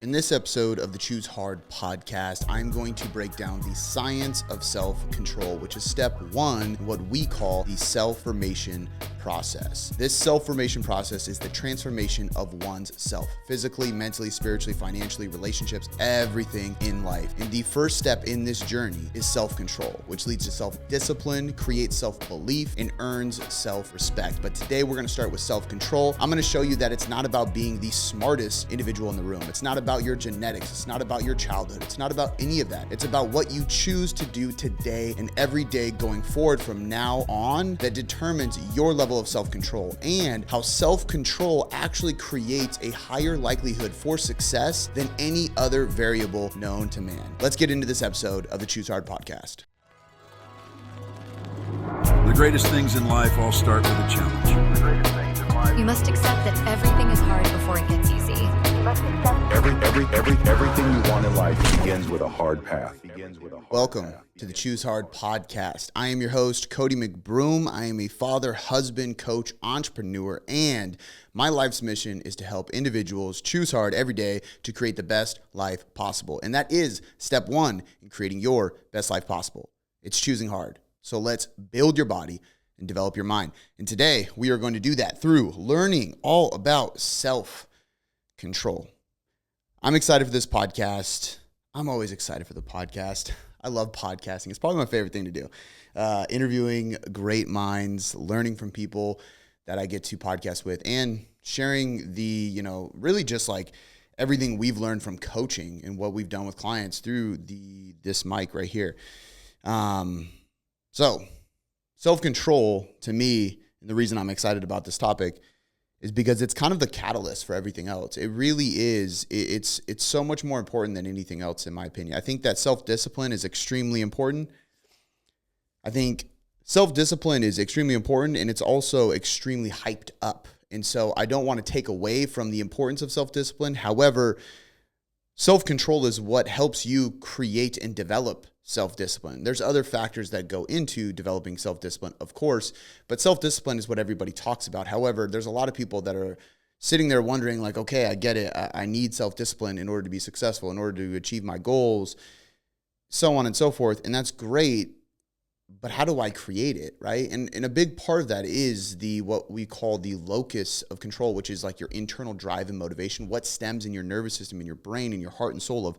In this episode of the Choose Hard podcast, I'm going to break down the science of self-control, which is step one, what we call the self-formation process. This self-formation process is the transformation of one's self, physically, mentally, spiritually, financially, relationships, everything in life. And the first step in this journey is self-control, which leads to self-discipline, creates self-belief, and earns self-respect. But today we're going to start with self-control. I'm going to show you that it's not about being the smartest individual in the room. It's not about your genetics. It's not about your childhood. It's not about any of that. It's about what you choose to do today and every day going forward from now on that determines your level of self-control and how self-control actually creates a higher likelihood for success than any other variable known to man. Let's get into this episode of the Choose Hard podcast. The greatest things in life all start with a challenge. You must accept that everything is hard before it gets easy. Everything you want in life begins with a hard path. Welcome to the Choose Hard podcast. I am your host, Cody McBroom. I am a father, husband, coach, entrepreneur, and my life's mission is to help individuals choose hard every day to create the best life possible. And that is step one in creating your best life possible. It's choosing hard. So let's build your body and develop your mind. And today we are going to do that through learning all about self-control. I'm excited for this podcast. I'm always excited for the podcast. I love podcasting. It's probably my favorite thing to do. Interviewing great minds, learning from people that I get to podcast with, and sharing the, really just like everything we've learned from coaching and what we've done with clients through this mic right here. So self-control to me, and the reason I'm excited about this topic is because it's kind of the catalyst for everything else. It really is. It's so much more important than anything else, in my opinion. I think that self-discipline is extremely important. I think self-discipline is extremely important, and it's also extremely hyped up. And so I don't want to take away from the importance of self-discipline. However, self-control is what helps you create and develop self-discipline. There's other factors that go into developing self-discipline, of course, but self-discipline is what everybody talks about. However, there's a lot of people that are sitting there wondering like, okay, I get it. I need self-discipline in order to be successful, in order to achieve my goals, so on and so forth. And that's great, but how do I create it, right? And a big part of that is what we call the locus of control, which is like your internal drive and motivation, what stems in your nervous system, in your brain, in your heart and soul of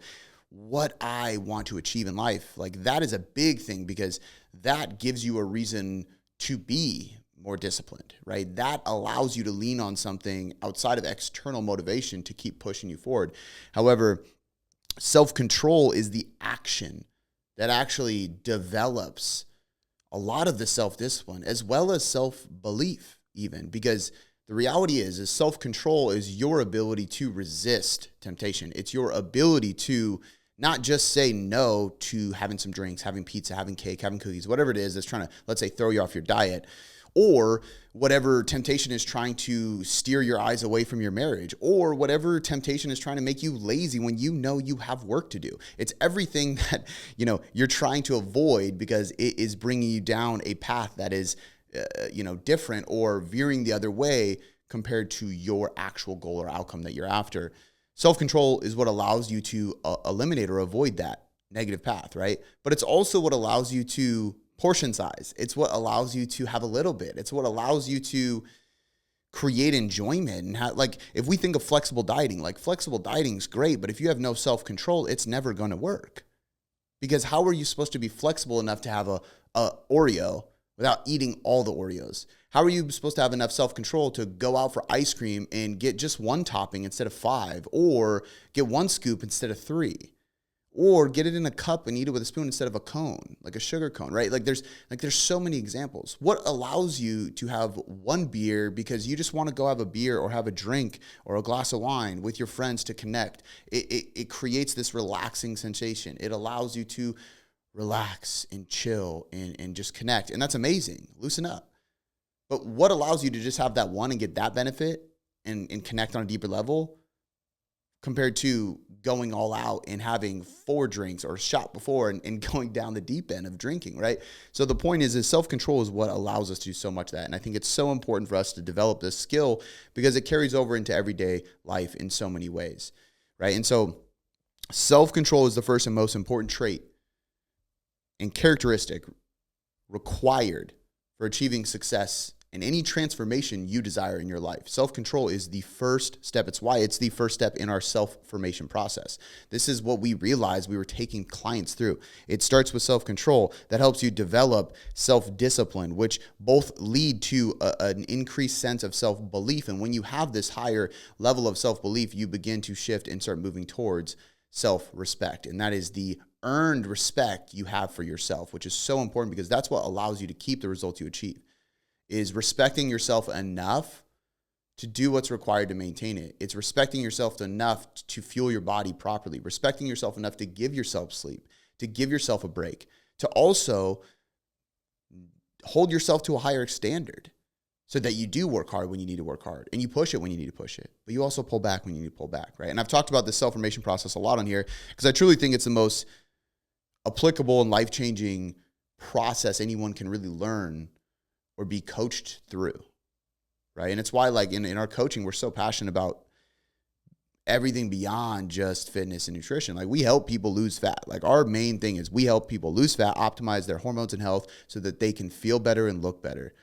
what I want to achieve in life. Like that is a big thing because that gives you a reason to be more disciplined, right? That allows you to lean on something outside of external motivation to keep pushing you forward. However, self-control is the action that actually develops a lot of the self-discipline as well as self-belief even, because the reality is self-control is your ability to resist temptation. It's your ability to not just say no to having some drinks, having pizza, having cake, having cookies, whatever it is that's trying to, let's say, throw you off your diet, or whatever temptation is trying to steer your eyes away from your marriage, or whatever temptation is trying to make you lazy when you know you have work to do. It's everything that, you're trying to avoid because it is bringing you down a path that is, different or veering the other way compared to your actual goal or outcome that you're after. Self-control is what allows you to eliminate or avoid that negative path, right? But it's also what allows you to portion size. It's what allows you to have a little bit. It's what allows you to create enjoyment. And like, if we think of flexible dieting, like flexible dieting is great, but if you have no self-control, it's never going to work. Because how are you supposed to be flexible enough to have a Oreo without eating all the Oreos? How are you supposed to have enough self-control to go out for ice cream and get just one topping instead of 5, or get one scoop instead of 3, or get it in a cup and eat it with a spoon instead of a cone, like a sugar cone, right? There's so many examples. What allows you to have one beer because you just want to go have a beer or have a drink or a glass of wine with your friends to connect? It creates this relaxing sensation. It allows you to relax and chill and just connect. And that's amazing. Loosen up. But what allows you to just have that one and get that benefit and connect on a deeper level compared to going all out and having 4 drinks or a shot before and going down the deep end of drinking, right? So the point is self-control is what allows us to do so much of that. And I think it's so important for us to develop this skill because it carries over into everyday life in so many ways, right? And so self-control is the first and most important trait and characteristic required for achieving success in any transformation you desire in your life. Self-control is the first step. It's why it's the first step in our self-formation process. This is what we realized we were taking clients through. It starts with self-control that helps you develop self-discipline, which both lead to an increased sense of self-belief. And when you have this higher level of self-belief, you begin to shift and start moving towards self-respect. And that is the earned respect you have for yourself, which is so important because that's what allows you to keep the results you achieve. Is respecting yourself enough to do what's required to maintain it. It's respecting yourself enough to fuel your body properly, respecting yourself enough to give yourself sleep, to give yourself a break, to also hold yourself to a higher standard so that you do work hard when you need to work hard and you push it when you need to push it, but you also pull back when you need to pull back, right? And I've talked about this self-formation process a lot on here because I truly think it's the most applicable and life-changing process anyone can really learn or be coached through, right? And it's why, like, in our coaching, we're so passionate about everything beyond just fitness and nutrition. Like, we help people lose fat. Like, our main thing is we help people lose fat, optimize their hormones and health so that they can feel better and look better.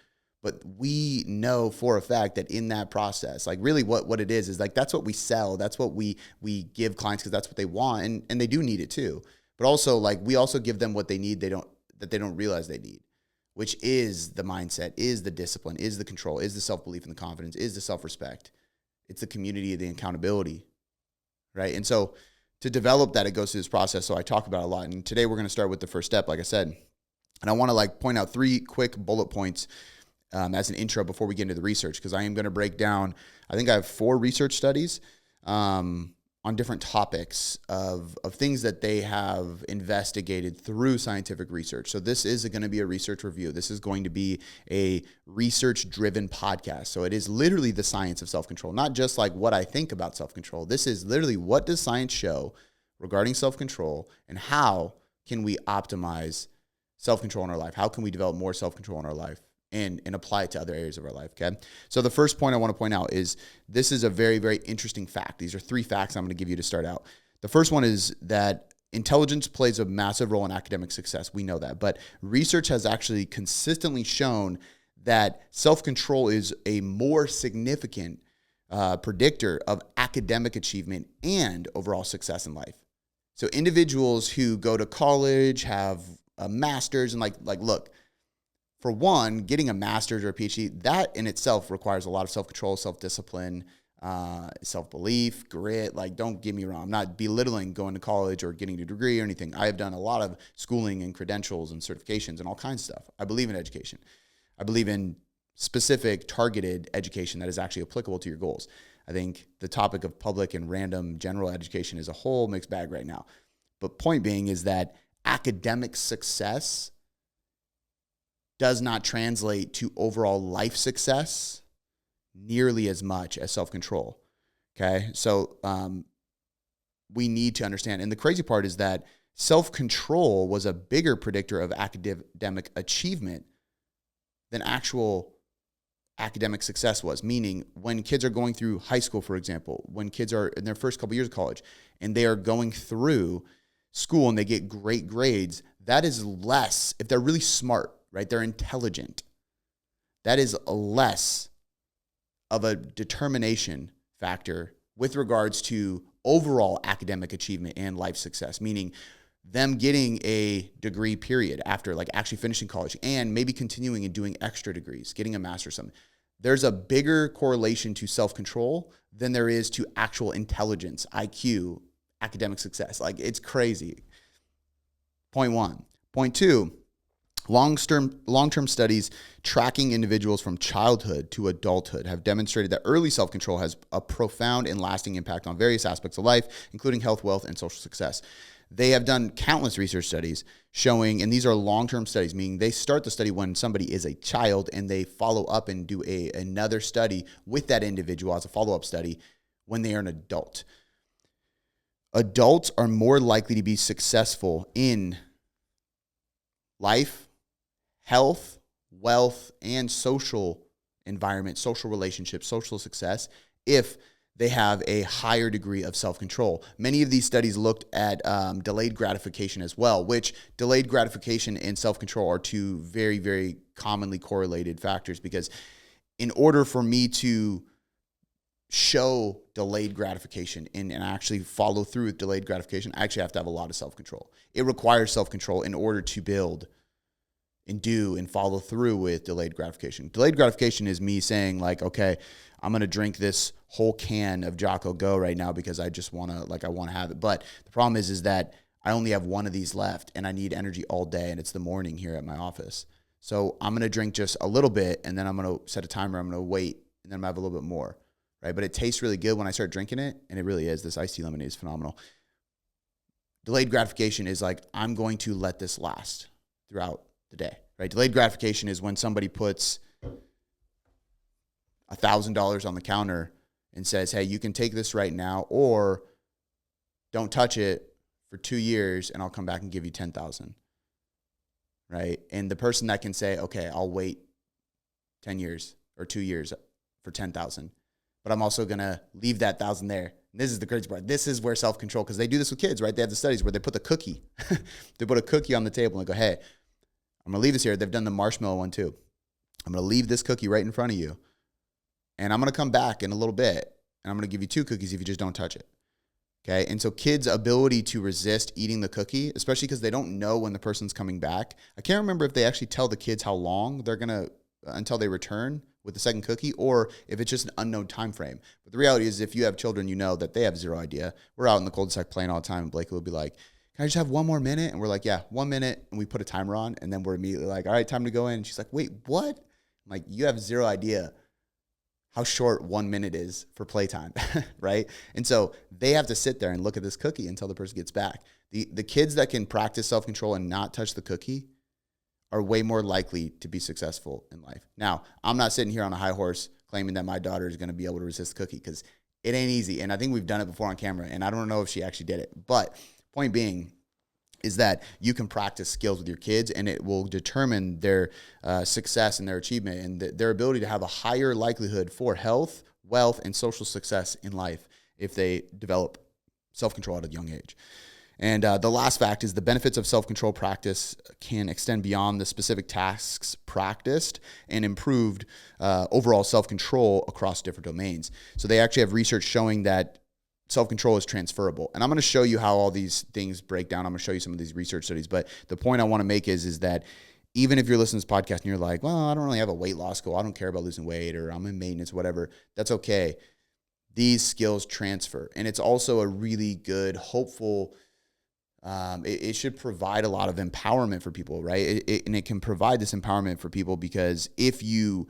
But we know for a fact that in that process, like, really what it is like, that's what we sell. That's what we give clients because that's what they want. And they do need it too. But also, like, we also give them what they need that they don't realize they need, which is the mindset, is the discipline, is the control, is the self-belief and the confidence, is the self-respect. It's the community, the accountability, right? And so to develop that, it goes through this process. So I talk about it a lot. And today we're going to start with the first step, like I said. And I want to point out 3 quick bullet points as an intro before we get into the research, because I am going to break down, I think I have 4 research studies on different topics of things that they have investigated through scientific research. So this is going to be a research review. This is going to be a research-driven podcast. So it is literally the science of self-control, not just like what I think about self-control. This is literally what does science show regarding self-control and how can we optimize self-control in our life? How can we develop more self-control in our life? And apply it to other areas of our life, okay? So the first point I want to point out is this is a very, very interesting fact. These are 3 facts I'm going to give you to start out. The first one is that intelligence plays a massive role in academic success. We know that. But research has actually consistently shown that self-control is a more significant predictor of academic achievement and overall success in life. So individuals who go to college, have a master's, and look, for one, getting a master's or a PhD, that in itself requires a lot of self-control, self-discipline, self-belief, grit. Like, don't get me wrong. I'm not belittling going to college or getting a degree or anything. I have done a lot of schooling and credentials and certifications and all kinds of stuff. I believe in education. I believe in specific targeted education that is actually applicable to your goals. I think the topic of public and random general education is a whole mixed bag right now. But point being is that academic success does not translate to overall life success nearly as much as self-control, okay? So we need to understand. And the crazy part is that self-control was a bigger predictor of academic achievement than actual academic success was. Meaning, when kids are going through high school, for example, when kids are in their first couple years of college and they are going through school and they get great grades, that is less, if they're really smart, right? They're intelligent. That is less of a determination factor with regards to overall academic achievement and life success, meaning them getting a degree period after actually finishing college and maybe continuing and doing extra degrees, getting a master's or something. There's a bigger correlation to self-control than there is to actual intelligence, IQ, academic success. It's crazy. Point 1. Point 2, long-term studies tracking individuals from childhood to adulthood have demonstrated that early self-control has a profound and lasting impact on various aspects of life, including health, wealth, and social success. They have done countless research studies showing, and these are long-term studies, meaning they start the study when somebody is a child and they follow up and do another study with that individual as a follow-up study when they are an adult. Adults are more likely to be successful in life, health, wealth, and social environment, social relationships, social success, if they have a higher degree of self-control. Many of these studies looked at delayed gratification as well, which delayed gratification and self-control are two very, very commonly correlated factors, because in order for me to show delayed gratification and actually follow through with delayed gratification, I actually have to have a lot of self-control. It requires self-control in order to build and do and follow through with delayed gratification. Delayed gratification is me saying like, okay, I'm going to drink this whole can of Jocko Go right now because I just want to, I want to have it. But the problem is that I only have one of these left and I need energy all day, and it's the morning here at my office. So I'm going to drink just a little bit, and then I'm going to set a timer. I'm going to wait, and then I'm going to have a little bit more, right? But it tastes really good when I start drinking it, and it really is. This iced tea lemonade is phenomenal. Delayed gratification is like, I'm going to let this last throughout the day, right? Delayed gratification is when somebody puts $1,000 on the counter and says, hey, you can take this right now, or don't touch it for 2 years and I'll come back and give you 10,000, right? And the person that can say, okay, I'll wait 10 years or 2 years for 10,000, but I'm also going to leave that 1,000 there. And this is the crazy part. This is where self-control, because they do this with kids, right? They have the studies where they put the cookie, they put a cookie on the table and go, hey, I'm going to leave this here. They've done the marshmallow one too. I'm going to leave this cookie right in front of you, and I'm going to come back in a little bit, and I'm going to give you 2 cookies if you just don't touch it. Okay. And so kids' ability to resist eating the cookie, especially because they don't know when the person's coming back. I can't remember if they actually tell the kids how long they're going to, until they return with the second cookie, or if it's just an unknown time frame. But the reality is, if you have children, you know that they have zero idea. We're out in the cul-de-sac playing all the time, and Blake will be like, can I just have 1 more minute? And we're like, yeah, 1 minute. And we put a timer on, and then we're immediately like, all right, time to go in. And she's like, wait, what? I'm like, you have zero idea how short 1 minute is for playtime, right? And so they have to sit there and look at this cookie until the person gets back. The kids that can practice self-control and not touch the cookie are way more likely to be successful in life. Now, I'm not sitting here on a high horse claiming that my daughter is going to be able to resist the cookie, because it ain't easy. And I think we've done it before on camera, and I don't know if she actually did it. But point being is that you can practice skills with your kids, and it will determine their success and their achievement and their ability to have a higher likelihood for health, wealth, and social success in life if they develop self-control at a young age. And the last fact is the benefits of self-control practice can extend beyond the specific tasks practiced and improved overall self-control across different domains. So they actually have research showing that self-control is transferable. And I'm going to show you how all these things break down. I'm going to show you some of these research studies. But the point I want to make is that even if you're listening to this podcast and you're like, well, I don't really have a weight loss goal, I don't care about losing weight, or I'm in maintenance, whatever, that's okay. These skills transfer. And it's also a really good, hopeful, it should provide a lot of empowerment for people, right? And it can provide this empowerment for people, because if you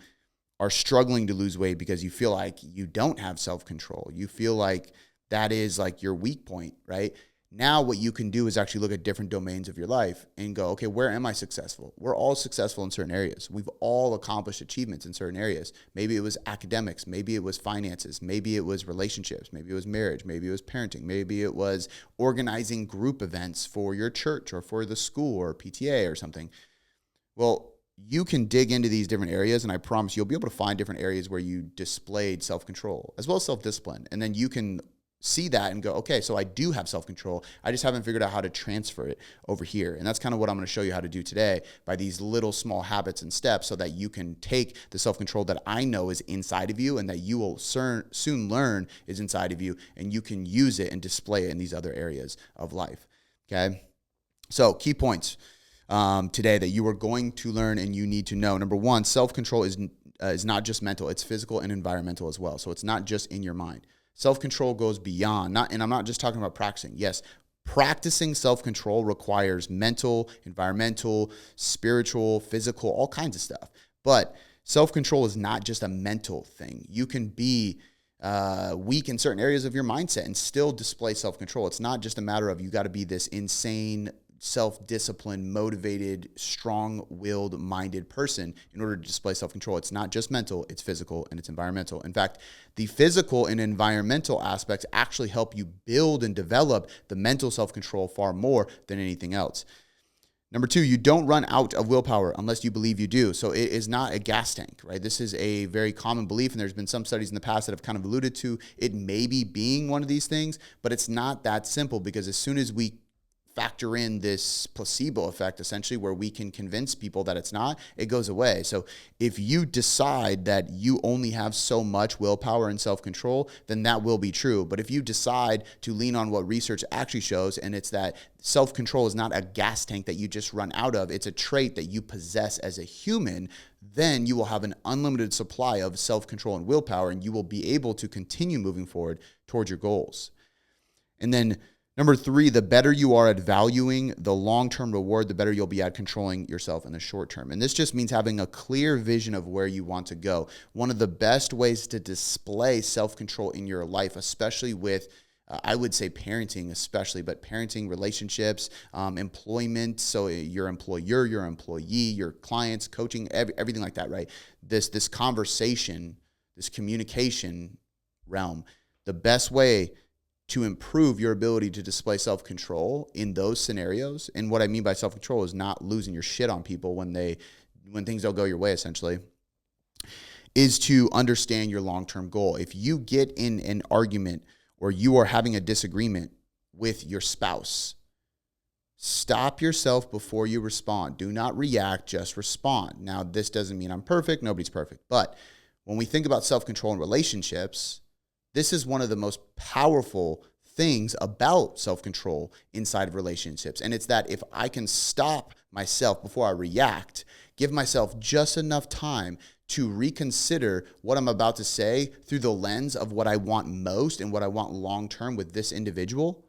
are struggling to lose weight because you feel like you don't have self-control, you feel like that is like your weak point, right? Now what you can do is actually look at different domains of your life and go, okay, where am I successful? We're all successful in certain areas. We've all accomplished achievements in certain areas. Maybe it was academics. Maybe it was finances. Maybe it was relationships. Maybe it was marriage. Maybe it was parenting. Maybe it was organizing group events for your church or for the school or PTA or something. Well, you can dig into these different areas, and I promise you'll be able to find different areas where you displayed self-control as well as self-discipline. And then you can see that and go, okay, so I do have self-control. I just haven't figured out how to transfer it over here. And that's kind of what I'm going to show you how to do today by these little small habits and steps, so that you can take the self-control that I know is inside of you and that you will soon learn is inside of you, and you can use it and display it in these other areas of life. Okay. So key points today that you are going to learn and you need to know. Number one, self-control is not just mental, it's physical and environmental as well. So it's not just in your mind. Self-control goes beyond, and I'm not just talking about practicing. Yes, practicing self-control requires mental, environmental, spiritual, physical, all kinds of stuff. But self-control is not just a mental thing. You can be weak in certain areas of your mindset and still display self-control. It's not just a matter of you got to be this insane, self-disciplined, motivated, strong-willed, minded person in order to display self-control. It's not just mental, it's physical and it's environmental. In fact, the physical and environmental aspects actually help you build and develop the mental self-control far more than anything else. Number 2, you don't run out of willpower unless you believe you do. So it is not a gas tank, right? This is a very common belief, and there's been some studies in the past that have kind of alluded to it maybe being one of these things, but it's not that simple, because as soon as we factor in this placebo effect, essentially, where we can convince people that it's not, it goes away. So if you decide that you only have so much willpower and self-control, then that will be true. But if you decide to lean on what research actually shows, and it's that self-control is not a gas tank that you just run out of, it's a trait that you possess as a human, then you will have an unlimited supply of self-control and willpower, and you will be able to continue moving forward towards your goals. And then number 3, the better you are at valuing the long-term reward, the better you'll be at controlling yourself in the short term. And this just means having a clear vision of where you want to go. One of the best ways to display self-control in your life, especially with, I would say parenting especially, but parenting, relationships, employment, so your employer, your employee, your clients, coaching, everything like that, right? This conversation, this communication realm, the best way to improve your ability to display self-control in those scenarios. And what I mean by self-control is not losing your shit on people when things don't go your way, essentially, is to understand your long-term goal. If you get in an argument or you are having a disagreement with your spouse, stop yourself before you respond. Do not react, just respond. Now, this doesn't mean I'm perfect. Nobody's perfect. But when we think about self-control in relationships, this is one of the most powerful things about self-control inside of relationships. And it's that if I can stop myself before I react, give myself just enough time to reconsider what I'm about to say through the lens of what I want most and what I want long-term with this individual,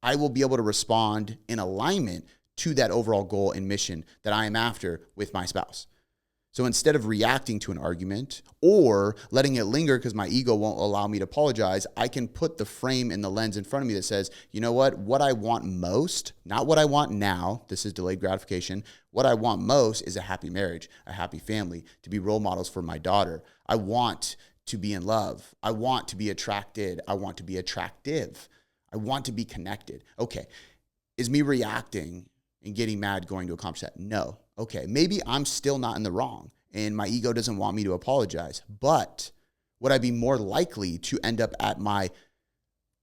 I will be able to respond in alignment to that overall goal and mission that I am after with my spouse. So instead of reacting to an argument or letting it linger because my ego won't allow me to apologize, I can put the frame and the lens in front of me that says, you know what I want most, not what I want now, this is delayed gratification, what I want most is a happy marriage, a happy family, to be role models for my daughter. I want to be in love. I want to be attracted. I want to be attractive. I want to be connected. Okay, is me reacting and getting mad going to accomplish that? No. Okay, maybe I'm still not in the wrong and my ego doesn't want me to apologize, but would I be more likely to end up at my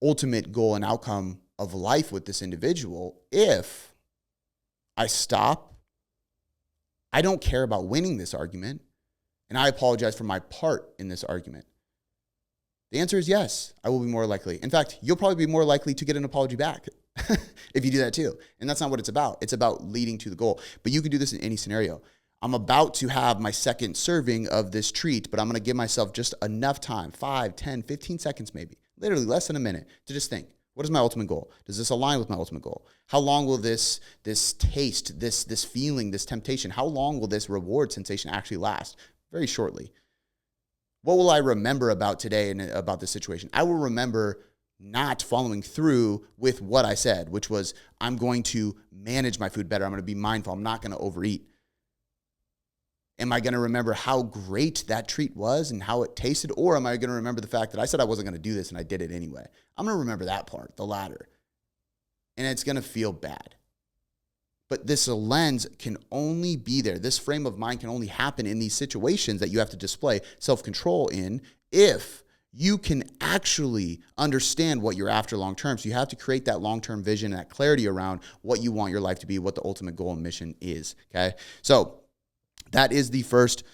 ultimate goal and outcome of life with this individual if I stop, I don't care about winning this argument, and I apologize for my part in this argument? The answer is yes, I will be more likely. In fact, you'll probably be more likely to get an apology back if you do that too. And that's not what it's about. It's about leading to the goal. But you can do this in any scenario. I'm about to have my second serving of this treat, but I'm going to give myself just enough time, 5, 10, 15 seconds maybe, literally less than a minute, to just think, what is my ultimate goal? Does this align with my ultimate goal? How long will this taste, this feeling, this temptation, how long will this reward sensation actually last? Very shortly. What will I remember about today and about this situation? I will remember not following through with what I said, which was I'm going to manage my food better. I'm going to be mindful. I'm not going to overeat. Am I going to remember how great that treat was and how it tasted? Or am I going to remember the fact that I said I wasn't going to do this and I did it anyway? I'm going to remember that part, the latter. And it's going to feel bad. But this lens can only be there. This frame of mind can only happen in these situations that you have to display self-control in if you can actually understand what you're after long-term. So you have to create that long-term vision and that clarity around what you want your life to be, what the ultimate goal and mission is, okay? So that is the first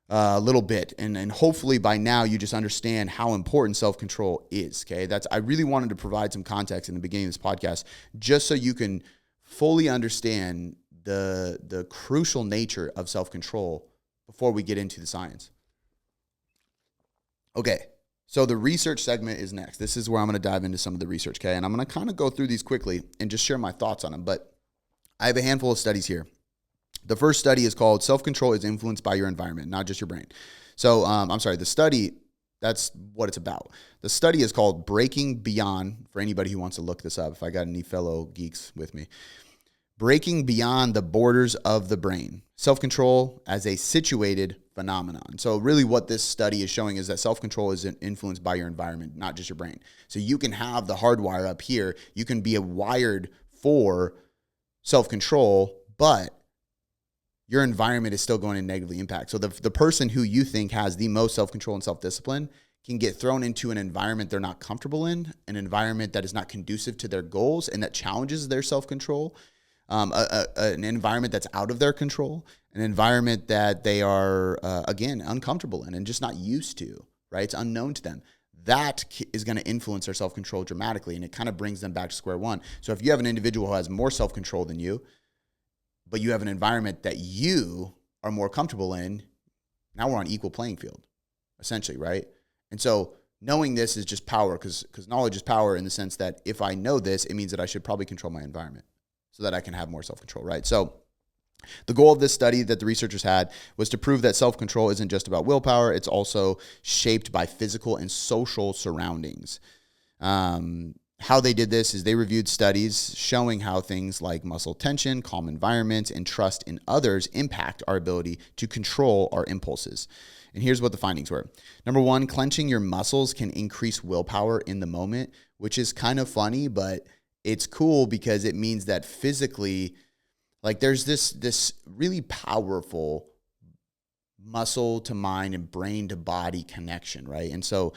little bit. And hopefully by now you just understand how important self-control is, okay? I really wanted to provide some context in the beginning of this podcast just so you can fully understand the crucial nature of self-control before we get into the science. Okay, so the research segment is next. This is where I'm going to dive into some of the research, okay? And I'm going to kind of go through these quickly and just share my thoughts on them. But I have a handful of studies here. The first study is called Self-Control is Influenced by Your Environment, not just your brain. So, the study, that's what it's about. The study is called Breaking Beyond, for anybody who wants to look this up, if I got any fellow geeks with me. Breaking Beyond the Borders of the Brain, Self-Control as a Situated Phenomenon. So really what this study is showing is that self-control is influenced by your environment, not just your brain. So you can have the hardwire up here. You can be wired for self-control, but your environment is still going to negatively impact. So the person who you think has the most self-control and self-discipline can get thrown into an environment they're not comfortable in, an environment that is not conducive to their goals and that challenges their self-control, an environment that's out of their control, an environment that they are, again, uncomfortable in and just not used to, right? It's unknown to them. That is going to influence their self-control dramatically, and it kind of brings them back to square one. So if you have an individual who has more self-control than you, but you have an environment that you are more comfortable in, now we're on equal playing field, essentially, right? And so knowing this is just power, because knowledge is power in the sense that if I know this, it means that I should probably control my environment so that I can have more self-control, right? So the goal of this study that the researchers had was to prove that self-control isn't just about willpower. It's also shaped by physical and social surroundings. How they did this is they reviewed studies showing how things like muscle tension, calm environments, and trust in others impact our ability to control our impulses. And here's what the findings were. Number one, clenching your muscles can increase willpower in the moment, which is kind of funny, but it's cool because it means that physically, like there's this really powerful muscle to mind and brain to body connection, right? And so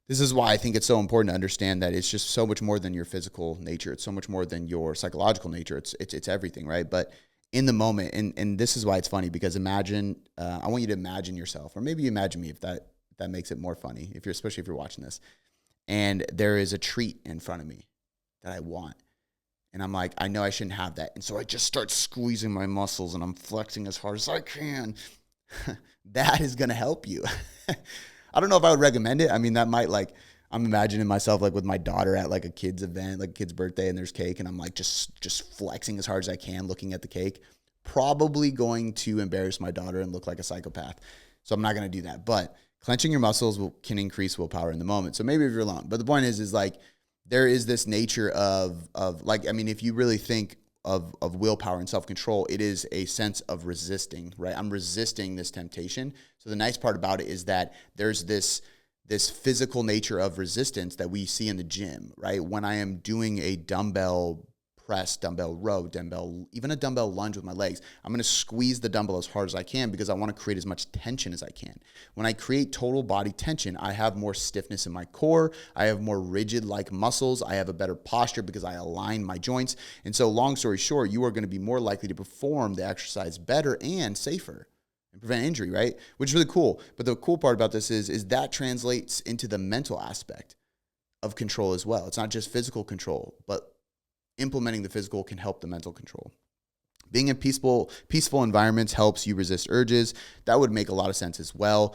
this is why I think it's so important to understand that it's just so much more than your physical nature. It's so much more than your psychological nature. It's everything, right? But in the moment, and this is why it's funny, because imagine, I want you to imagine yourself, or maybe you imagine me if that makes it more funny, especially if you're watching this, and there is a treat in front of me that I want. And I'm like, I know I shouldn't have that. And so I just start squeezing my muscles and I'm flexing as hard as I can. That is going to help you. I don't know if I would recommend it. I mean, that might, like, I'm imagining myself like with my daughter at like a kid's event, like a kid's birthday, and there's cake, and I'm like just flexing as hard as I can looking at the cake. Probably going to embarrass my daughter and look like a psychopath. So I'm not going to do that. But clenching your muscles can increase willpower in the moment. So maybe if you're alone. But the point is like there is this nature of like, I mean, if you really think of willpower and self-control, it is a sense of resisting, right? I'm resisting this temptation. So the nice part about it is that there's this physical nature of resistance that we see in the gym, right? When I am doing a dumbbell press, dumbbell row, even a dumbbell lunge with my legs, I'm going to squeeze the dumbbell as hard as I can because I want to create as much tension as I can. When I create total body tension, I have more stiffness in my core. I have more rigid-like muscles. I have a better posture because I align my joints. And so long story short, you are going to be more likely to perform the exercise better and safer and prevent injury, right? Which is really cool. But the cool part about this is that translates into the mental aspect of control as well. It's not just physical control, but implementing the physical can help the mental control. Being in peaceful environments helps you resist urges. That would make a lot of sense as well.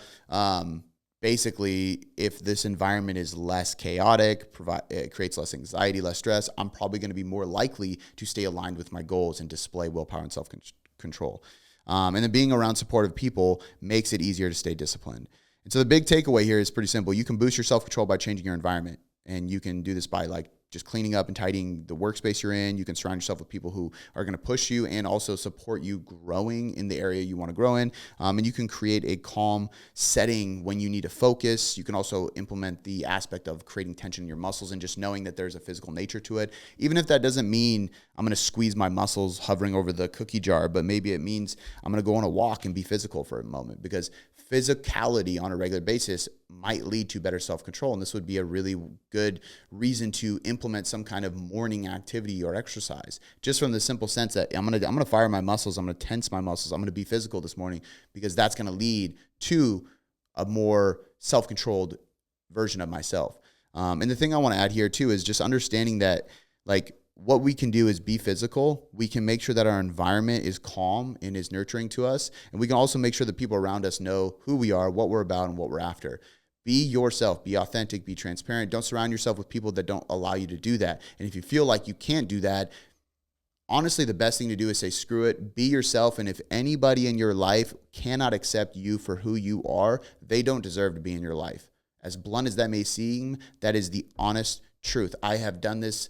Basically, if this environment is less chaotic, it creates less anxiety, less stress, I'm probably going to be more likely to stay aligned with my goals and display willpower and self-control. And then being around supportive people makes it easier to stay disciplined. And so the big takeaway here is pretty simple. You can boost your self-control by changing your environment. And you can do this by like just cleaning up and tidying the workspace you're in. You can surround yourself with people who are going to push you and also support you growing in the area you want to grow in. And you can create a calm setting when you need to focus. You can also implement the aspect of creating tension in your muscles and just knowing that there's a physical nature to it. Even if that doesn't mean I'm going to squeeze my muscles hovering over the cookie jar, but maybe it means I'm going to go on a walk and be physical for a moment, because physicality on a regular basis might lead to better self-control. And this would be a really good reason to implement some kind of morning activity or exercise, just from the simple sense that I'm going to fire my muscles. I'm going to tense my muscles. I'm going to be physical this morning, because that's going to lead to a more self-controlled version of myself. And the thing I want to add here too is just understanding that, like, what we can do is be physical. We can make sure that our environment is calm and is nurturing to us. And we can also make sure that people around us know who we are, what we're about, and what we're after. Be yourself, be authentic, be transparent. Don't surround yourself with people that don't allow you to do that. And if you feel like you can't do that, honestly, the best thing to do is say, screw it, be yourself. And if anybody in your life cannot accept you for who you are, they don't deserve to be in your life. As blunt as that may seem, that is the honest truth. I have done this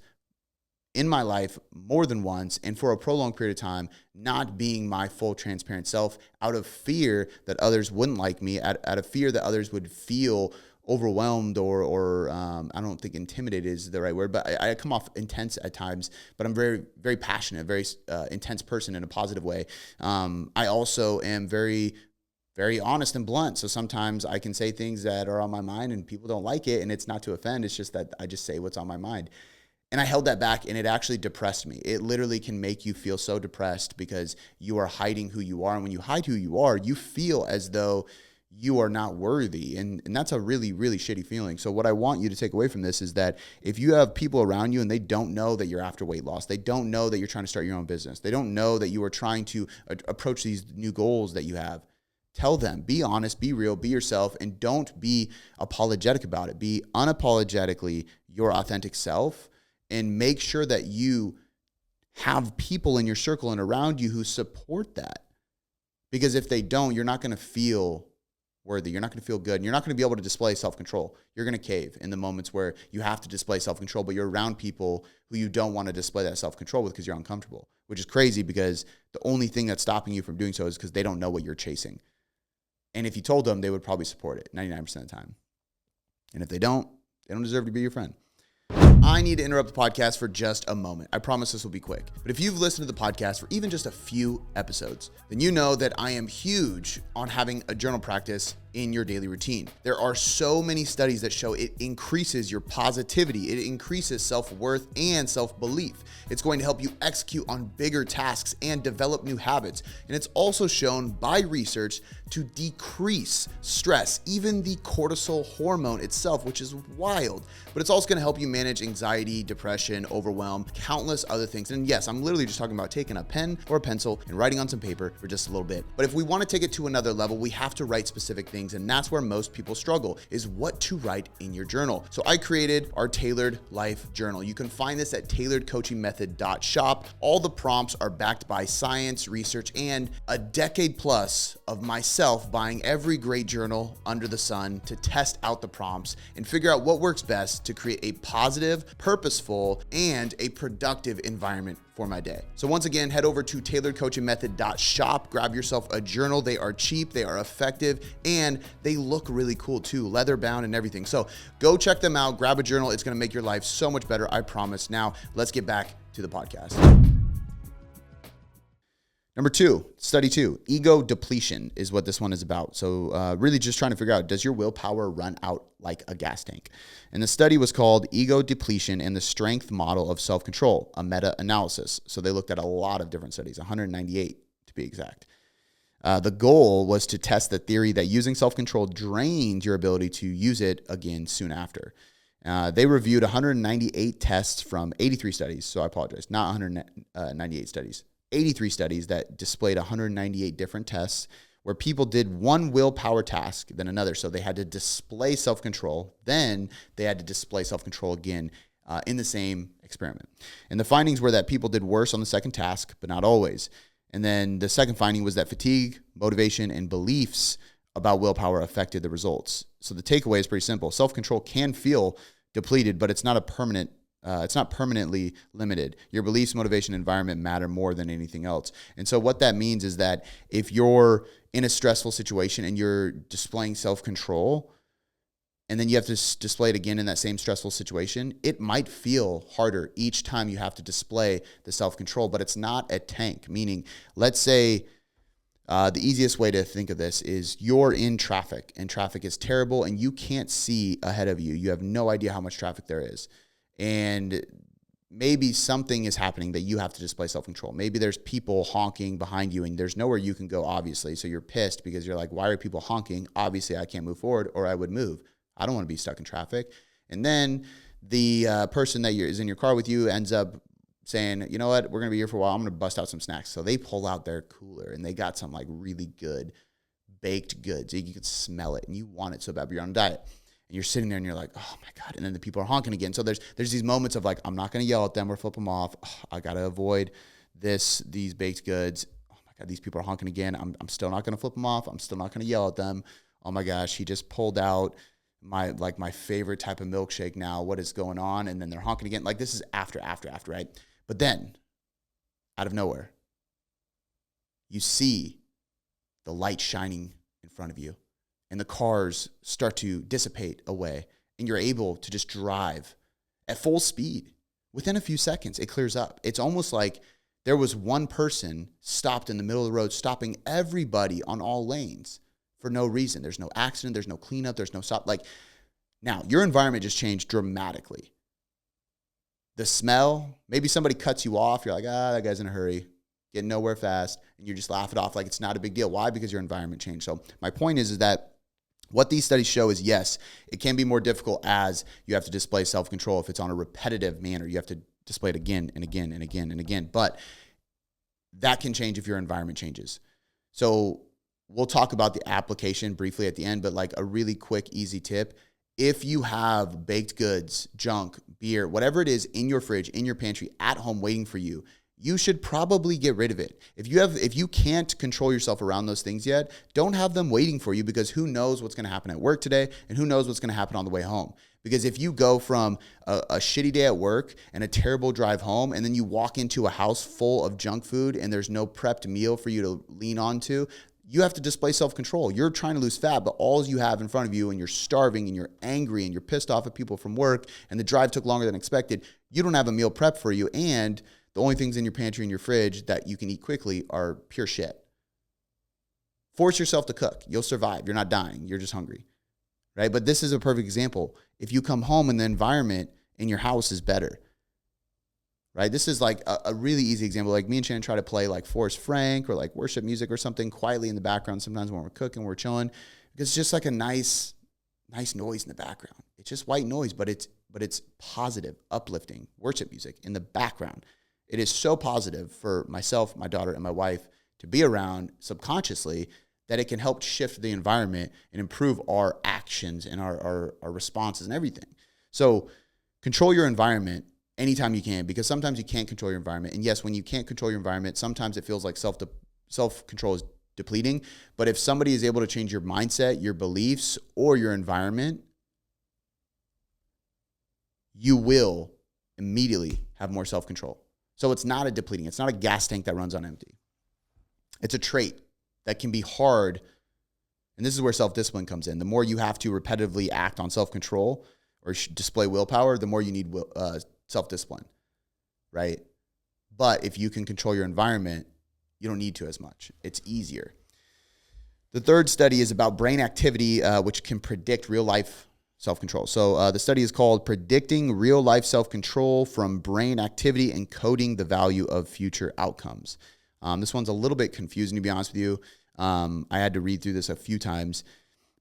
in my life more than once, and for a prolonged period of time, not being my full transparent self out of fear that others wouldn't like me, out of fear that others would feel overwhelmed or I don't think intimidated is the right word, but I come off intense at times, but I'm very, very passionate, very intense person in a positive way. I also am very, very honest and blunt. So sometimes I can say things that are on my mind and people don't like it, and it's not to offend. It's just that I just say what's on my mind. And I held that back, and it actually depressed me. It literally can make you feel so depressed because you are hiding who you are. And when you hide who you are, you feel as though you are not worthy. And that's a really, really shitty feeling. So what I want you to take away from this is that if you have people around you and they don't know that you're after weight loss, they don't know that you're trying to start your own business, they don't know that you are trying to approach these new goals that you have, tell them, be honest, be real, be yourself, and don't be apologetic about it. Be unapologetically your authentic self, and make sure that you have people in your circle and around you who support that. Because if they don't, you're not going to feel worthy. You're not going to feel good. And you're not going to be able to display self-control. You're going to cave in the moments where you have to display self-control, but you're around people who you don't want to display that self-control with because you're uncomfortable, which is crazy because the only thing that's stopping you from doing so is because they don't know what you're chasing. And if you told them, they would probably support it 99% of the time. And if they don't deserve to be your friend. I need to interrupt the podcast for just a moment. I promise this will be quick. But if you've listened to the podcast for even just a few episodes, then you know that I am huge on having a journal practice in your daily routine. There are so many studies that show it increases your positivity. It increases self-worth and self-belief. It's going to help you execute on bigger tasks and develop new habits. And it's also shown by research to decrease stress, even the cortisol hormone itself, which is wild. But it's also going to help you manage anxiety, depression, overwhelm, countless other things. And yes, I'm literally just talking about taking a pen or a pencil and writing on some paper for just a little bit. But if we want to take it to another level, we have to write specific things. And that's where most people struggle, is what to write in your journal. So I created our Tailored Life Journal. You can find this at TailoredCoachingMethod.shop. All the prompts are backed by science, research, and a decade plus of myself buying every great journal under the sun to test out the prompts and figure out what works best to create a positive, purposeful, and a productive environment for my day. So once again, head over to TailoredCoachingMethod.shop, grab yourself a journal. They are cheap, they are effective, and they look really cool too, leather bound and everything. So go check them out, grab a journal. It's gonna make your life so much better, I promise. Now, let's get back to the podcast. Number 2, study 2, ego depletion is what this one is about. So really just trying to figure out, does your willpower run out like a gas tank? And the study was called Ego Depletion and the Strength Model of Self-Control, a meta-analysis. So they looked at a lot of different studies, 198 to be exact. The goal was to test the theory that using self-control drains your ability to use it again soon after. They reviewed 198 tests from 83 studies. So I apologize, not 198 studies. 83 studies that displayed 198 different tests where people did one willpower task, then another. So they had to display self-control, then they had to display self-control again in the same experiment. And the findings were that people did worse on the second task, but not always. And then the second finding was that fatigue, motivation, and beliefs about willpower affected the results. So the takeaway is pretty simple. Self-control can feel depleted, but it's not permanently limited. Your beliefs, motivation, environment matter more than anything else. And so what that means is that if you're in a stressful situation and you're displaying self-control, and then you have to display it again in that same stressful situation, it might feel harder each time you have to display the self-control, but it's not a tank. Meaning, let's say the easiest way to think of this is you're in traffic and traffic is terrible and you can't see ahead of you. You have no idea how much traffic there is. And maybe something is happening that you have to display self-control. Maybe there's people honking behind you and there's nowhere you can go, obviously. So you're pissed because you're like, why are people honking? Obviously, I can't move forward, or I would move. I don't want to be stuck in traffic. And then the person that is in your car with you ends up saying, you know what, we're going to be here for a while. I'm going to bust out some snacks. So they pull out their cooler and they got some like really good baked goods. You can smell it and you want it so bad, but you're on a diet. And you're sitting there and you're like, oh my God. And then the people are honking again. So there's these moments of like, I'm not going to yell at them or flip them off. Oh, I got to avoid these baked goods. Oh my God, these people are honking again. I'm still not going to flip them off. I'm still not going to yell at them. Oh my gosh, he just pulled out my favorite type of milkshake now. What is going on? And then they're honking again. Like this is after, right? But then out of nowhere, you see the light shining in front of you and the cars start to dissipate away, and you're able to just drive at full speed. Within a few seconds, it clears up. It's almost like there was one person stopped in the middle of the road, stopping everybody on all lanes for no reason. There's no accident. There's no cleanup. There's no stop. Like, now, your environment just changed dramatically. The smell, maybe somebody cuts you off. You're like, that guy's in a hurry, getting nowhere fast, and you just laugh it off like it's not a big deal. Why? Because your environment changed. So my point is that what these studies show is, yes, it can be more difficult as you have to display self-control. If it's on a repetitive manner, you have to display it again and again and again and again. But that can change if your environment changes. So we'll talk about the application briefly at the end, but like a really quick, easy tip. If you have baked goods, junk, beer, whatever it is in your fridge, in your pantry, at home waiting for you, you should probably get rid of it. If you can't control yourself around those things yet, don't have them waiting for you, because who knows what's going to happen at work today, and who knows what's going to happen on the way home. Because if you go from a shitty day at work and a terrible drive home, and then you walk into a house full of junk food and there's no prepped meal for you to lean onto, you have to display self-control. You're trying to lose fat, but all you have in front of you, and you're starving and you're angry and you're pissed off at people from work, and the drive took longer than expected. You don't have a meal prep for you, and the only things in your pantry and your fridge that you can eat quickly are pure shit. Force yourself to cook. You'll survive. You're not dying. You're just hungry, right? But this is a perfect example. If you come home and the environment in your house is better, right? This is like a really easy example. Like me and Shannon try to play like Forrest Frank or like worship music or something quietly in the background sometimes when we're cooking, we're chilling, because it's just like a nice noise in the background. It's just white noise, but it's positive, uplifting worship music in the background. It is so positive for myself, my daughter, and my wife to be around subconsciously that it can help shift the environment and improve our actions and our responses and everything. So control your environment anytime you can, because sometimes you can't control your environment. And yes, when you can't control your environment, sometimes it feels like self-control is depleting. But if somebody is able to change your mindset, your beliefs, or your environment, you will immediately have more self-control. So it's not a depleting. It's not a gas tank that runs on empty. It's a trait that can be hard. And this is where self-discipline comes in. The more you have to repetitively act on self-control or display willpower, the more you need self-discipline, right? But if you can control your environment, you don't need to as much. It's easier. The third study is about brain activity, which can predict real-life self-control. So the study is called Predicting Real-Life Self-Control from Brain Activity and Coding the Value of Future Outcomes. This one's a little bit confusing, to be honest with you. I had to read through this a few times,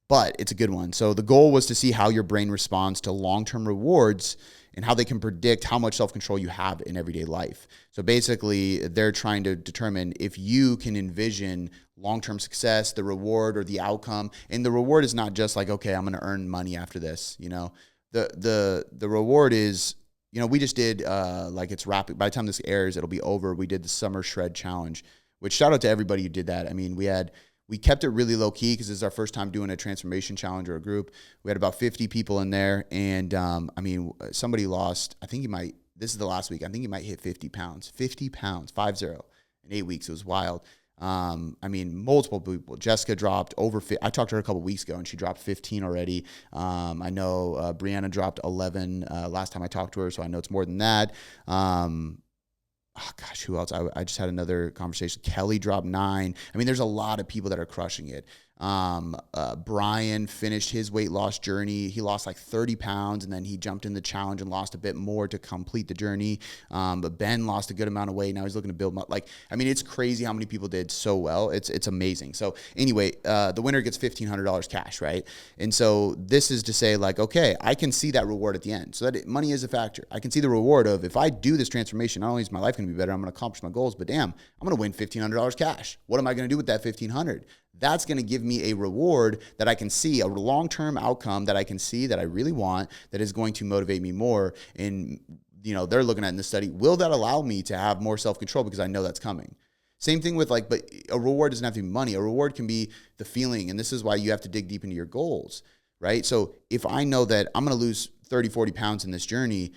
but it's a good one. So the goal was to see how your brain responds to long-term rewards and how they can predict how much self-control you have in everyday life. So basically, they're trying to determine if you can envision long-term success, the reward or the outcome. And the reward is not just like, okay, I'm going to earn money after this. You know, the reward is, you know, we just did like it's rapid. By the time this airs, it'll be over. We did the Summer Shred Challenge, which shout out to everybody who did that. I mean, we kept it really low key because this is our first time doing a transformation challenge or a group. We had about 50 people in there. And I mean, somebody lost, I think this is the last week. I think he might hit 50 pounds, 50, in 8 weeks. It was wild. I mean, multiple people. Jessica dropped over, I talked to her a couple weeks ago and she dropped 15 already. I know Brianna dropped 11 last time I talked to her, so I know it's more than that. Oh gosh, who else? I just had another conversation. Kelly dropped 9. I mean, there's a lot of people that are crushing it. Brian finished his weight loss journey. He lost like 30 pounds and then he jumped in the challenge and lost a bit more to complete the journey. But Ben lost a good amount of weight. Now he's looking to build up. Like, I mean, it's crazy how many people did so well. It's amazing. So anyway, the winner gets $1,500 cash, right? And so this is to say like, okay, I can see that reward at the end. So that money is a factor. I can see the reward of if I do this transformation, not only is my life going to be better, I'm going to accomplish my goals, but damn, I'm going to win $1,500 cash. What am I going to do with that $1,500? That's going to give me a reward that I can see, a long-term outcome that I can see that I really want, that is going to motivate me more. And, you know, they're looking at in this study, will that allow me to have more self-control because I know that's coming? Same thing with like, but a reward doesn't have to be money. A reward can be the feeling. And this is why you have to dig deep into your goals, right? So if I know that I'm going to lose 30, 40 pounds in this journey,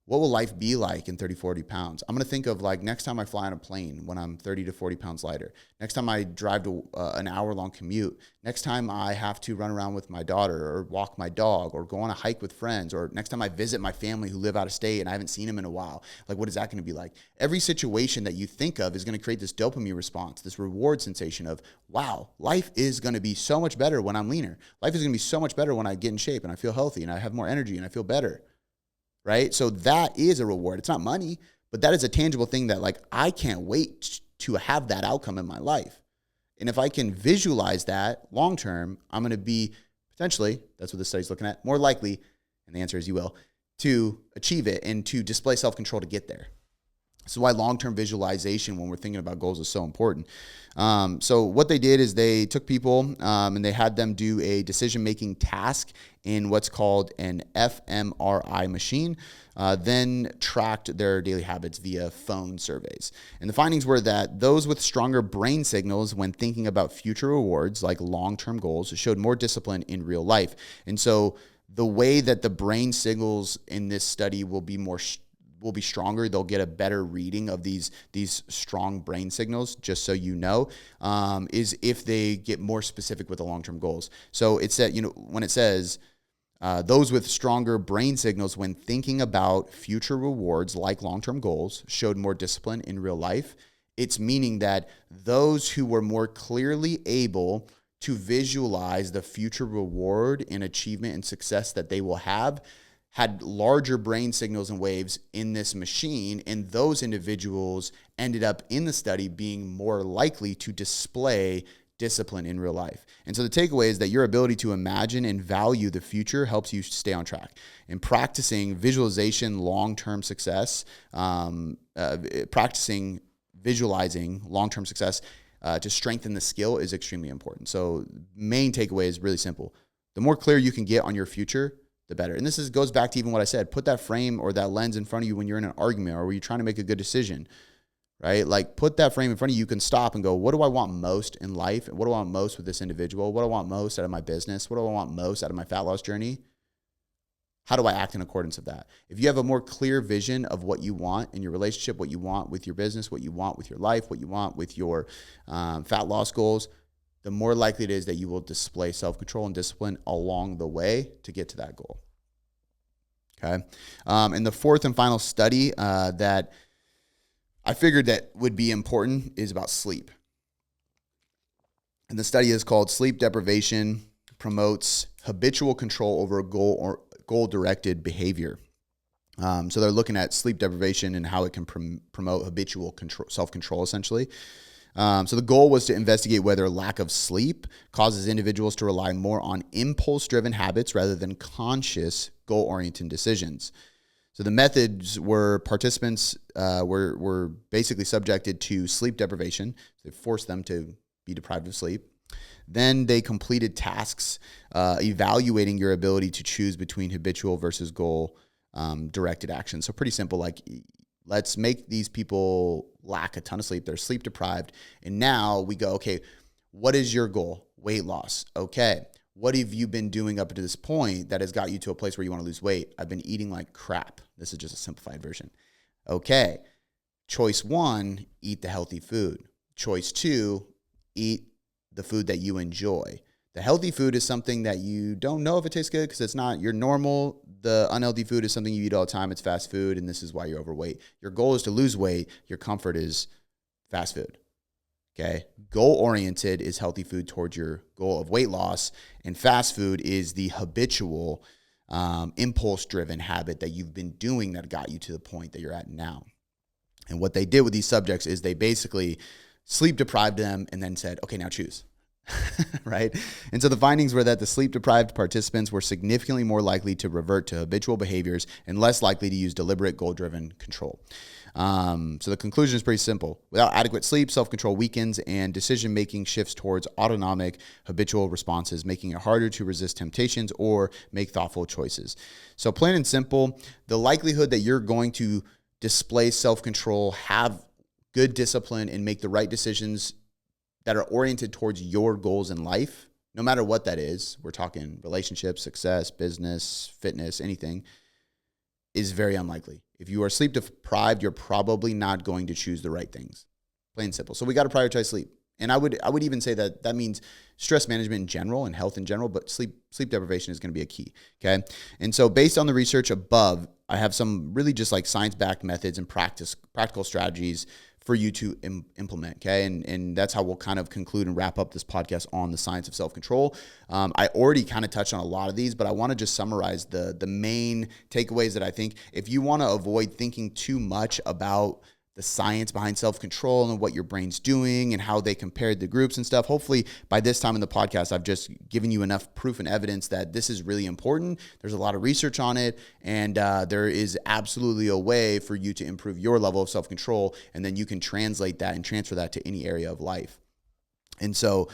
what will life be like in 30, 40 pounds? I'm going to think of like next time I fly on a plane when I'm 30 to 40 pounds lighter. Next time I drive to an hour-long commute. Next time I have to run around with my daughter or walk my dog or go on a hike with friends, or next time I visit my family who live out of state and I haven't seen them in a while. Like, what is that going to be like? Every situation that you think of is going to create this dopamine response, this reward sensation of, wow, life is going to be so much better when I'm leaner. Life is going to be so much better when I get in shape and I feel healthy and I have more energy and I feel better. Right? So that is a reward. It's not money, but that is a tangible thing that like I can't wait to have that outcome in my life. And if I can visualize that long term, I'm going to be potentially, that's what the study's looking at, more likely, and the answer is you will, to achieve it and to display self-control to get there. This is why long-term visualization when we're thinking about goals is so important. So what they did is they took people and they had them do a decision-making task in what's called an fMRI machine, then tracked their daily habits via phone surveys. And the findings were that those with stronger brain signals when thinking about future rewards, like long-term goals, showed more discipline in real life. And so the way that the brain signals in this study will be stronger. They'll get a better reading of these strong brain signals, just so you know, is if they get more specific with the long-term goals. So it said, when it says those with stronger brain signals when thinking about future rewards like long-term goals showed more discipline in real life, it's meaning that those who were more clearly able to visualize the future reward and achievement and success that they will have had larger brain signals and waves in this machine, and those individuals ended up in the study being more likely to display discipline in real life. And so the takeaway is that your ability to imagine and value the future helps you stay on track. And practicing visualization, long-term success, practicing visualizing long-term success to strengthen the skill is extremely important. So main takeaway is really simple. The more clear you can get on your future, the better. And this goes back to even what I said. Put that frame or that lens in front of you when you're in an argument or when you're trying to make a good decision, right? Like put that frame in front of you. You can stop and go, what do I want most in life? What do I want most with this individual? What do I want most out of my business? What do I want most out of my fat loss journey? How do I act in accordance with that? If you have a more clear vision of what you want in your relationship, what you want with your business, what you want with your life, what you want with your fat loss goals, the more likely it is that you will display self-control and discipline along the way to get to that goal. Okay. And the fourth and final study that I figured that would be important is about sleep. And the study is called Sleep Deprivation Promotes Habitual Control Over a Goal or Goal-Directed Behavior. So they're looking at sleep deprivation and how it can promote habitual control, self-control, essentially. So the goal was to investigate whether lack of sleep causes individuals to rely more on impulse-driven habits rather than conscious, goal-oriented decisions. So the methods were participants were basically subjected to sleep deprivation. They forced them to be deprived of sleep. Then they completed tasks evaluating your ability to choose between habitual versus goal-directed action. So pretty simple, like let's make these people lack a ton of sleep. They're sleep deprived. And now we go, okay, what is your goal? Weight loss. Okay. What have you been doing up to this point that has got you to a place where you want to lose weight? I've been eating like crap. This is just a simplified version. Okay. Choice 1, eat the healthy food. Choice 2, eat the food that you enjoy. The healthy food is something that you don't know if it tastes good because it's not your normal. The unhealthy food is something you eat all the time. It's fast food, and this is why you're overweight. Your goal is to lose weight. Your comfort is fast food. Okay? Goal-oriented is healthy food towards your goal of weight loss, and fast food is the habitual, impulse-driven habit that you've been doing that got you to the point that you're at now. And what they did with these subjects is they basically sleep deprived them and then said, okay, now choose. Right? And so the findings were that the sleep-deprived participants were significantly more likely to revert to habitual behaviors and less likely to use deliberate goal-driven control. So the conclusion is pretty simple. Without adequate sleep, self-control weakens and decision-making shifts towards autonomic, habitual responses, making it harder to resist temptations or make thoughtful choices. So plain and simple, the likelihood that you're going to display self-control, have good discipline, and make the right decisions that are oriented towards your goals in life, no matter what that is, we're talking relationships, success, business, fitness, anything, is very unlikely. If you are sleep deprived, you're probably not going to choose the right things. Plain and simple. So we got to prioritize sleep. And I would even say that means stress management in general and health in general, but sleep deprivation is going to be a key. Okay. And so based on the research above, I have some really just like science-backed methods and practical strategies for you to implement. Okay. And that's how we'll kind of conclude and wrap up this podcast on the science of self-control. I already kind of touched on a lot of these, but I want to just summarize the main takeaways that I think if you want to avoid thinking too much about the science behind self-control and what your brain's doing and how they compared the groups and stuff. Hopefully by this time in the podcast, I've just given you enough proof and evidence that this is really important. There's a lot of research on it, and there is absolutely a way for you to improve your level of self-control, and then you can translate that and transfer that to any area of life. And so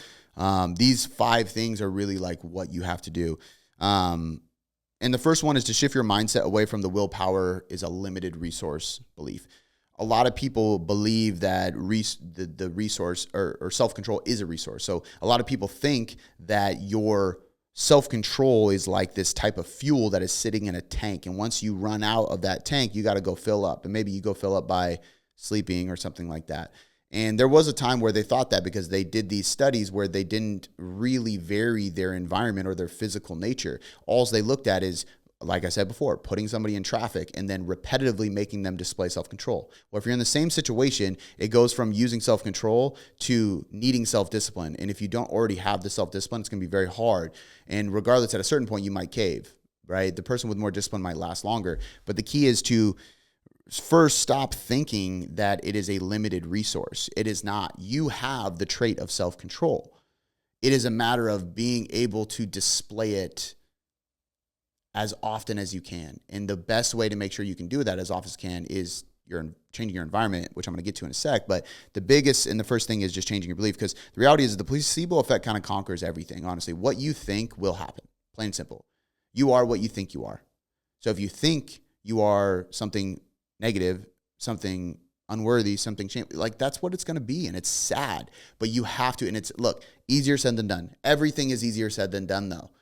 these 5 things are really like what you have to do. And the first one is to shift your mindset away from the willpower is a limited resource belief. A lot of people believe that the resource or self-control is a resource. So a lot of people think that your self-control is like this type of fuel that is sitting in a tank. And once you run out of that tank, you got to go fill up. And maybe you go fill up by sleeping or something like that. And there was a time where they thought that because they did these studies where they didn't really vary their environment or their physical nature. All they looked at is, like I said before, putting somebody in traffic and then repetitively making them display self-control. Well, if you're in the same situation, it goes from using self-control to needing self-discipline. And if you don't already have the self-discipline, it's going to be very hard. And regardless, at a certain point, you might cave, right? The person with more discipline might last longer. But the key is to first stop thinking that it is a limited resource. It is not. You have the trait of self-control. It is a matter of being able to display it as often as you can. And the best way to make sure you can do that as often as you can is changing your environment, which I'm going to get to in a sec. But the biggest and the first thing is just changing your belief, because the reality is the placebo effect kind of conquers everything, honestly. What you think will happen, plain and simple. You are what you think you are. So if you think you are something negative, something unworthy, something shameful, like that's what it's going to be. And it's sad, but you have to, and it's, look, easier said than done. Everything is easier said than done though.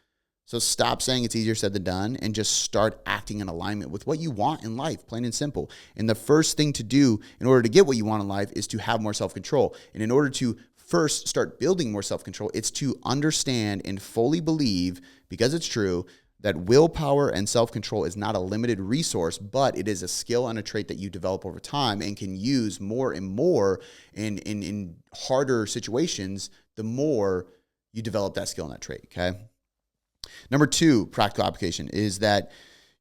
So stop saying it's easier said than done and just start acting in alignment with what you want in life, plain and simple. And the first thing to do in order to get what you want in life is to have more self-control. And in order to first start building more self-control, it's to understand and fully believe, because it's true, that willpower and self-control is not a limited resource, but it is a skill and a trait that you develop over time and can use more and more in harder situations, the more you develop that skill and that trait, okay? Number 2, practical application, is that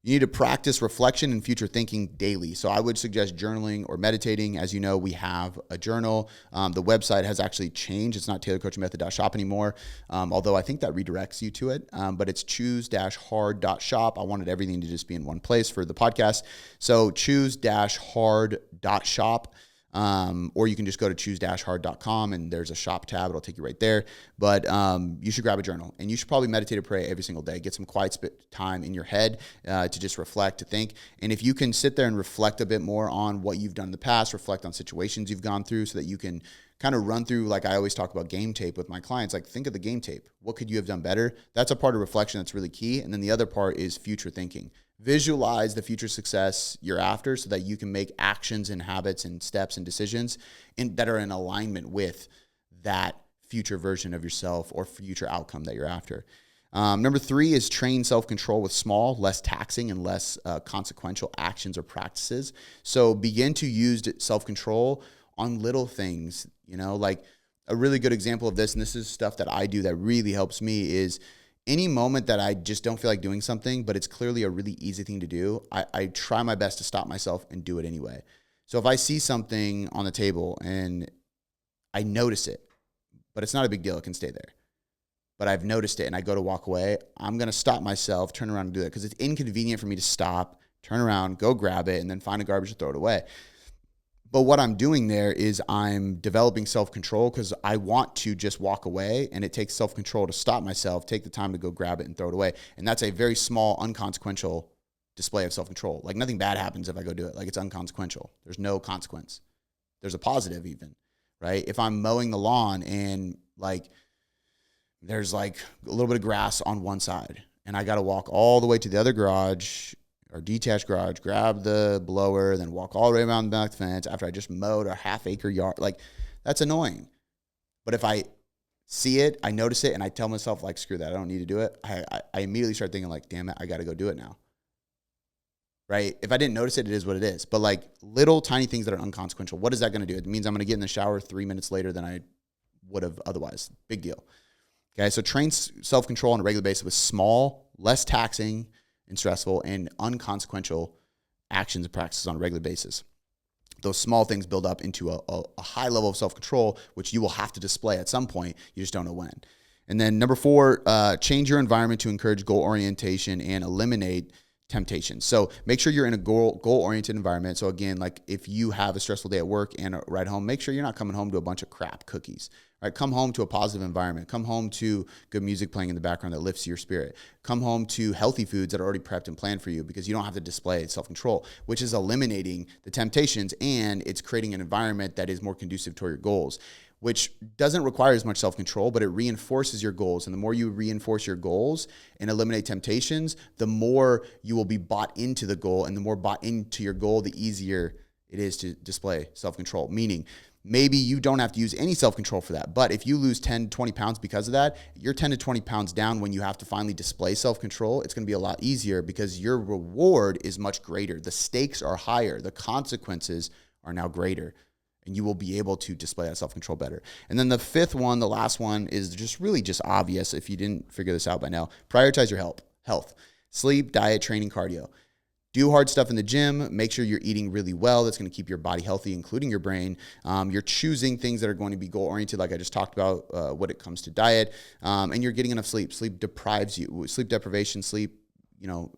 you need to practice reflection and future thinking daily. So I would suggest journaling or meditating. As you know, we have a journal. The website has actually changed. It's not TailoredCoachingMethod.shop anymore, although I think that redirects you to it. But it's choose-hard.shop. I wanted everything to just be in one place for the podcast. So choose-hard.shop. Or you can just go to choose-hard.com and there's a shop tab. It'll take you right there. But you should grab a journal, and you should probably meditate or pray every single day. Get some quiet time in your head to just reflect, to think. And if you can sit there and reflect a bit more on what you've done in the past, reflect on situations you've gone through so that you can kind of run through, like I always talk about game tape with my clients, like think of the game tape. What could you have done better? That's a part of reflection that's really key. And then the other part is future thinking. Visualize the future success you're after so that you can make actions and habits and steps and decisions that are in alignment with that future version of yourself or future outcome that you're after. Number 3 is train self-control with small, less taxing, and less consequential actions or practices. So begin to use self-control on little things, like a really good example of this, and this is stuff that I do that really helps me, is any moment that I just don't feel like doing something, but it's clearly a really easy thing to do, I try my best to stop myself and do it anyway. So if I see something on the table and I notice it, but it's not a big deal, it can stay there. But I've noticed it and I go to walk away, I'm going to stop myself, turn around and do that, because it's inconvenient for me to stop, turn around, go grab it, and then find a garbage and throw it away. But what I'm doing there is I'm developing self-control because I want to just walk away, and it takes self-control to stop myself, take the time to go grab it and throw it away. And that's a very small, unconsequential display of self-control. Like nothing bad happens if I go do it. Like it's unconsequential. There's no consequence. There's a positive even, right? If I'm mowing the lawn and like there's like a little bit of grass on one side and I got to walk all the way to the other garage our detached garage, grab the blower, then walk all the way around the back of the fence after I just mowed a half-acre yard. Like, that's annoying. But if I see it, I notice it, and I tell myself, like, screw that, I don't need to do it, I immediately start thinking, like, damn it, I got to go do it now. Right? If I didn't notice it, it is what it is. But, like, little tiny things that are unconsequential, what is that going to do? It means I'm going to get in the shower 3 minutes later than I would have otherwise. Big deal. Okay, so train self-control on a regular basis with small, less taxing and stressful and unconsequential actions and practices on a regular basis. Those small things build up into a high level of self-control, which you will have to display at some point. You just don't know when. And then number 4, change your environment to encourage goal orientation and eliminate temptation. So make sure you're in a goal-oriented environment. So again, like if you have a stressful day at work and a ride home, make sure you're not coming home to a bunch of crap cookies. Right? Come home to a positive environment. Come home to good music playing in the background that lifts your spirit. Come home to healthy foods that are already prepped and planned for you, because you don't have to display self-control, which is eliminating the temptations, and it's creating an environment that is more conducive toward your goals, which doesn't require as much self-control, but it reinforces your goals. And the more you reinforce your goals and eliminate temptations, the more you will be bought into the goal, and the more bought into your goal, the easier it is to display self-control. Meaning, maybe you don't have to use any self-control for that. But if you lose 10, 20 pounds because of that, you're 10 to 20 pounds down when you have to finally display self-control. It's going to be a lot easier because your reward is much greater. The stakes are higher. The consequences are now greater. And you will be able to display that self-control better. And then the 5th one, the last one, is just really just obvious if you didn't figure this out by now. Prioritize your health. Sleep, diet, training, cardio. Do hard stuff in the gym. Make sure you're eating really well. That's going to keep your body healthy, including your brain. You're choosing things that are going to be goal-oriented, like I just talked about when it comes to diet. And you're getting enough sleep. Sleep deprives you. Sleep deprivation,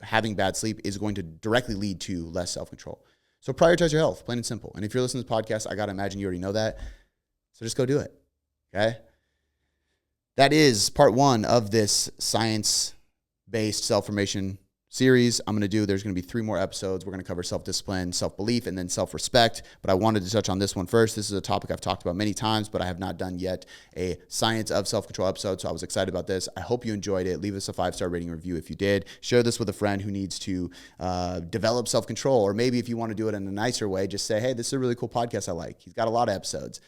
having bad sleep is going to directly lead to less self-control. So prioritize your health, plain and simple. And if you're listening to this podcast, I got to imagine you already know that. So just go do it, okay? That is part 1 of this science-based self-formation series there's going to be 3 more episodes. We're going to cover self-discipline, self-belief, and then self-respect. But I wanted to touch on this one first. This is a topic I've talked about many times, but I have not done yet a science of self-control episode. So I was excited about this. I hope you enjoyed it. Leave us a 5-star rating review if you did. Share this with a friend who needs to develop self-control. Or maybe if you want to do it in a nicer way, just say, hey, this is a really cool podcast I like. He's got a lot of episodes,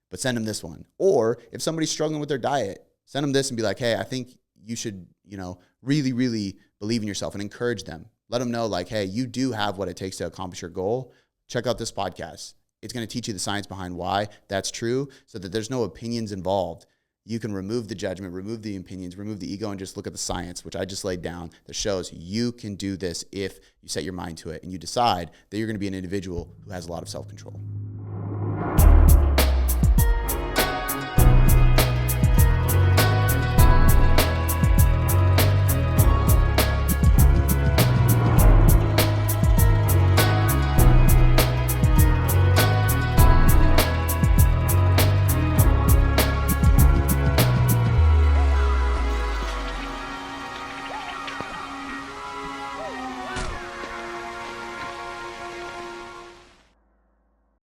but send him this one. Or if somebody's struggling with their diet, send them this and be like, hey, I think you should, really, really believe in yourself and encourage them. Let them know, like, hey, you do have what it takes to accomplish your goal. Check out this podcast. It's going to teach you the science behind why that's true, so that there's no opinions involved. You can remove the judgment, remove the opinions, remove the ego, and just look at the science, which I just laid down, that shows you can do this if you set your mind to it and you decide that you're going to be an individual who has a lot of self-control.